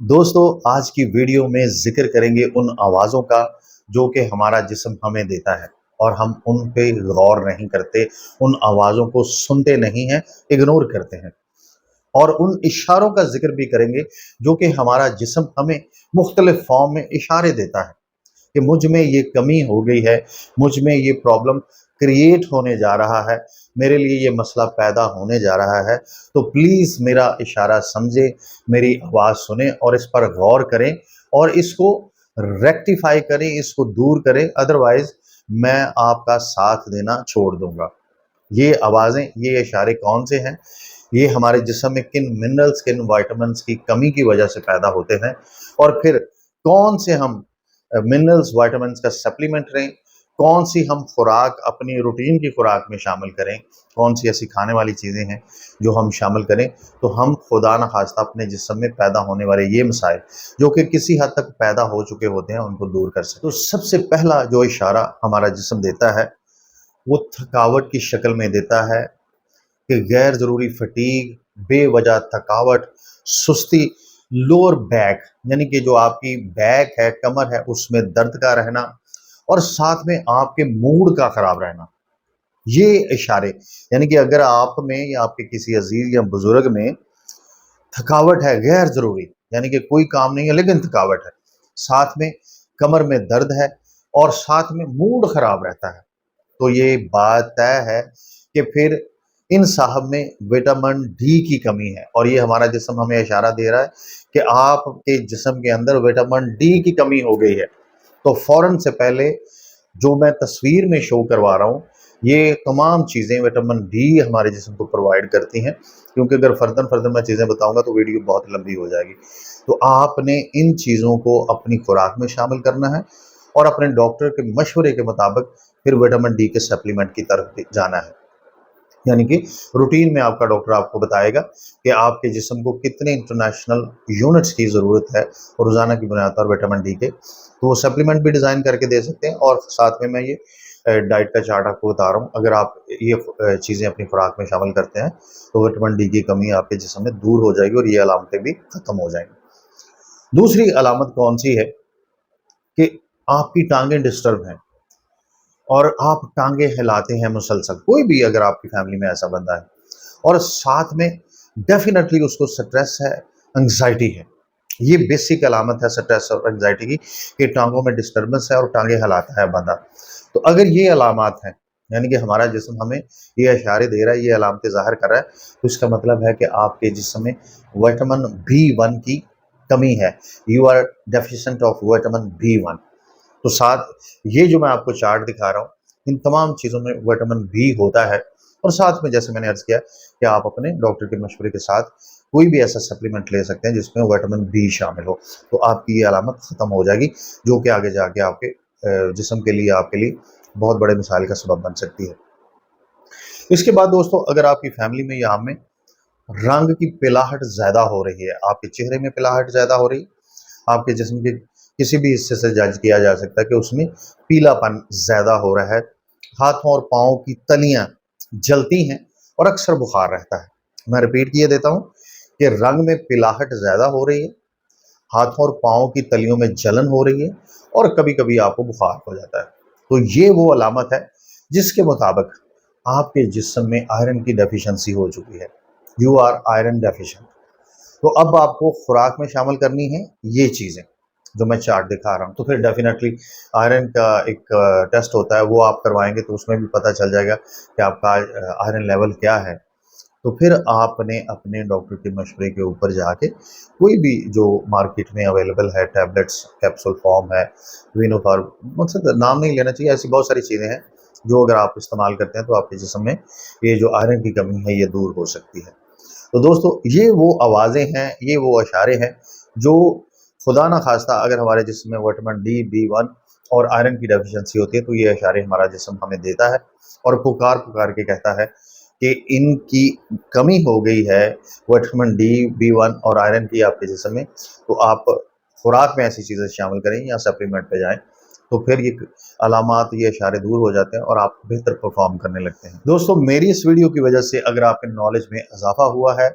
दोस्तों, आज की वीडियो में जिक्र करेंगे उन आवाज़ों का जो कि हमारा जिस्म हमें देता है और हम उन पे गौर नहीं करते, उन आवाज़ों को सुनते नहीं हैं, इग्नोर करते हैं। और उन इशारों का जिक्र भी करेंगे जो कि हमारा जिस्म हमें मुख्तलिफ फॉर्म में इशारे देता है कि मुझ में ये कमी हो गई है, मुझ में ये प्रॉब्लम क्रिएट होने जा रहा है, मेरे लिए ये मसला पैदा होने जा रहा है। तो प्लीज़ मेरा इशारा समझें, मेरी आवाज़ सुनें और इस पर गौर करें और इसको रेक्टिफाई करें, इसको दूर करें, अदरवाइज़ मैं आपका साथ देना छोड़ दूँगा। ये आवाज़ें, ये इशारे कौन से हैं? ये हमारे जिस्म में किन मिनरल्स, किन विटामिन्स की कमी की वजह से पैदा होते हैं और फिर कौन से हम मिनरल्स, विटामिन्स का सप्लीमेंट लें, कौन सी हम खुराक अपनी रूटीन की खुराक में शामिल करें, कौन सी ऐसी खाने वाली चीज़ें हैं जो हम शामिल करें तो हम खुदा न खास्ता अपने जिस्म में पैदा होने वाले ये मसाइल जो कि किसी हद तक पैदा हो चुके होते हैं उनको दूर कर सकें। तो सबसे पहला जो इशारा हमारा जिस्म देता है वो थकावट की शक्ल में देता है कि गैर ज़रूरी फटीग, बेवजह थकावट, सुस्ती, लोअर बैक यानी कि जो आपकी बैक है, कमर है, उसमें दर्द का रहना और साथ में आपके मूड का ख़राब रहना। ये इशारे यानी कि अगर आप में या आपके किसी अजीज़ या बुज़ुर्ग में थकावट है गैर ज़रूरी, यानी कि कोई काम नहीं है लेकिन थकावट है, साथ में कमर में दर्द है और साथ में मूड ख़राब रहता है, तो ये बात तय है कि फिर इन साहब में विटामिन डी की कमी है और ये हमारा जिस्म हमें इशारा दे रहा है कि आपके जिस्म के अंदर विटामिन डी की कमी हो गई है। तो फ़ौरन से पहले जो मैं तस्वीर में शो करवा रहा हूँ, ये तमाम चीज़ें विटामिन डी हमारे जिस्म को प्रोवाइड करती हैं, क्योंकि अगर फ़र्दन मैं चीज़ें बताऊँगा तो वीडियो बहुत लंबी हो जाएगी। तो आपने इन चीज़ों को अपनी खुराक में शामिल करना है और अपने डॉक्टर के मशवरे के मुताबिक फिर विटामिन डी के सप्लीमेंट की तरफ जाना है। यानी कि रूटीन में आपका डॉक्टर आपको बताएगा कि आपके जिस्म को कितने इंटरनेशनल यूनिट्स की ज़रूरत है और रोज़ाना की बुनियाद पर विटामिन डी के, तो वो सप्लीमेंट भी डिज़ाइन करके दे सकते हैं। और साथ में मैं ये डाइट का चार्ट आपको बता रहा हूँ, अगर आप ये चीज़ें अपनी खुराक में शामिल करते हैं तो विटामिन डी की कमी आपके जिस्म में दूर हो जाएगी और ये अलामतें भी ख़त्म हो जाएंगी। दूसरी अलामत कौन सी है कि आपकी टांगें डिस्टर्ब हैं और आप टांगे हिलाते हैं मुसलसल, कोई भी अगर आपकी फैमिली में ऐसा बंदा है और साथ में डेफिनेटली उसको स्ट्रेस है, एंग्जाइटी है, ये बेसिक अलामत है स्ट्रेस और एंग्जाइटी की कि टांगों में डिस्टर्बेंस है और टांगे हिलाता है बंदा। तो अगर ये अलामत हैं, यानी कि हमारा जिस्म हमें ये इशारे दे रहा है, ये अलामतें ज़ाहिर कर रहा है, तो इसका मतलब है कि आपके जिस्म में विटामिन B1 की कमी है। You are deficient of vitamin B1। तो साथ ये जो मैं आपको चार्ट दिखा रहा हूँ, इन तमाम चीज़ों में विटामिन बी होता है और साथ में जैसे मैंने अर्ज़ किया कि आप अपने डॉक्टर के मशवरे के साथ कोई भी ऐसा सप्लीमेंट ले सकते हैं जिसमें विटामिन बी शामिल हो, तो आपकी ये अलामत ख़त्म हो जाएगी जो कि आगे जाके आपके जिस्म के लिए, आपके लिए बहुत बड़े मसाइल का सबब बन सकती है। इसके बाद दोस्तों, अगर आपकी फैमिली में या में रंग की पिलाहट ज़्यादा हो रही है, आपके चेहरे में पिलाहट ज़्यादा हो रही, आपके जिस्म के किसी भी हिस्से से जज किया जा सकता है कि उसमें पीलापन ज़्यादा हो रहा है, हाथों और पाँव की तलियाँ जलती हैं और अक्सर बुखार रहता है। मैं रिपीट किए देता हूँ कि रंग में पिलाहट ज़्यादा हो रही है, हाथों और पाँव की तलियों में जलन हो रही है और कभी-कभी आपको बुखार हो जाता है। तो ये वो अलामत है जिसके मुताबिक आपके जिस्म में आयरन की डेफिशिएंसी हो चुकी है। You are iron deficient. तो अब आपको खुराक में शामिल करनी है ये चीज़ें जो मैं चार्ट दिखा रहा हूँ। तो फिर डेफिनेटली आयरन का एक टेस्ट होता है, वो आप करवाएंगे तो उसमें भी पता चल जाएगा कि आपका आयरन लेवल क्या है। तो फिर आपने अपने डॉक्टर के मशवरे के ऊपर जाके कोई भी जो मार्केट में अवेलेबल है, टैबलेट्स, कैप्सूल फॉर्म है, विनोफार, मतलब नाम नहीं लेना चाहिए, ऐसी बहुत सारी चीज़ें हैं जो अगर आप इस्तेमाल करते हैं तो आपके जिस्म में ये जो आयरन की कमी है ये दूर हो सकती है। तो दोस्तों, ये वो आवाज़ें हैं, ये वो इशारे हैं जो खुदा ना खास्ता अगर हमारे जिस्म में विटामिन डी, B1 और आयरन की डेफिशिएंसी होती है तो ये इशारे हमारा जिस्म हमें देता है और पुकार के कहता है कि इनकी कमी हो गई है विटामिन डी, B1 और आयरन की आपके जिस्म में, तो आप खुराक में ऐसी चीज़ें शामिल करें या सप्लीमेंट पे जाएँ, तो फिर ये अलामात, ये इशारे दूर हो जाते हैं और आप बेहतर परफॉर्म करने लगते हैं। दोस्तों, मेरी इस वीडियो की वजह से अगर आपके नॉलेज में इजाफा हुआ है,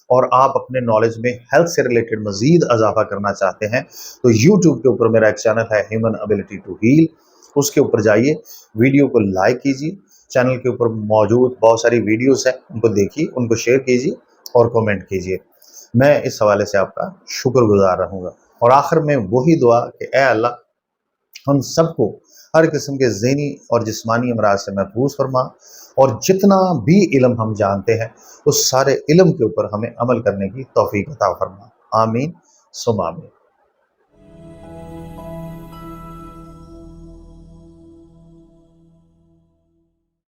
اور آپ اپنے نالج میں ہیلتھ سے ریلیٹڈ مزید اضافہ کرنا چاہتے ہیں تو یوٹیوب کے اوپر میرا ایک چینل ہے ہیومن ابیلٹی ٹو ہیل، اس کے اوپر جائیے، ویڈیو کو لائک کیجیے، چینل کے اوپر موجود بہت ساری ویڈیوز ہیں ان کو دیکھیے، ان کو شیئر کیجیے اور کومنٹ کیجیے۔ میں اس حوالے سے آپ کا شکر گزار رہوں گا، اور آخر میں وہی دعا کہ اے اللہ ہم سب کو ہر قسم کے ذہنی اور جسمانی امراض سے محفوظ فرما، اور جتنا بھی علم ہم جانتے ہیں اس سارے علم کے اوپر ہمیں عمل کرنے کی توفیق عطا فرما۔ آمین ثم آمین۔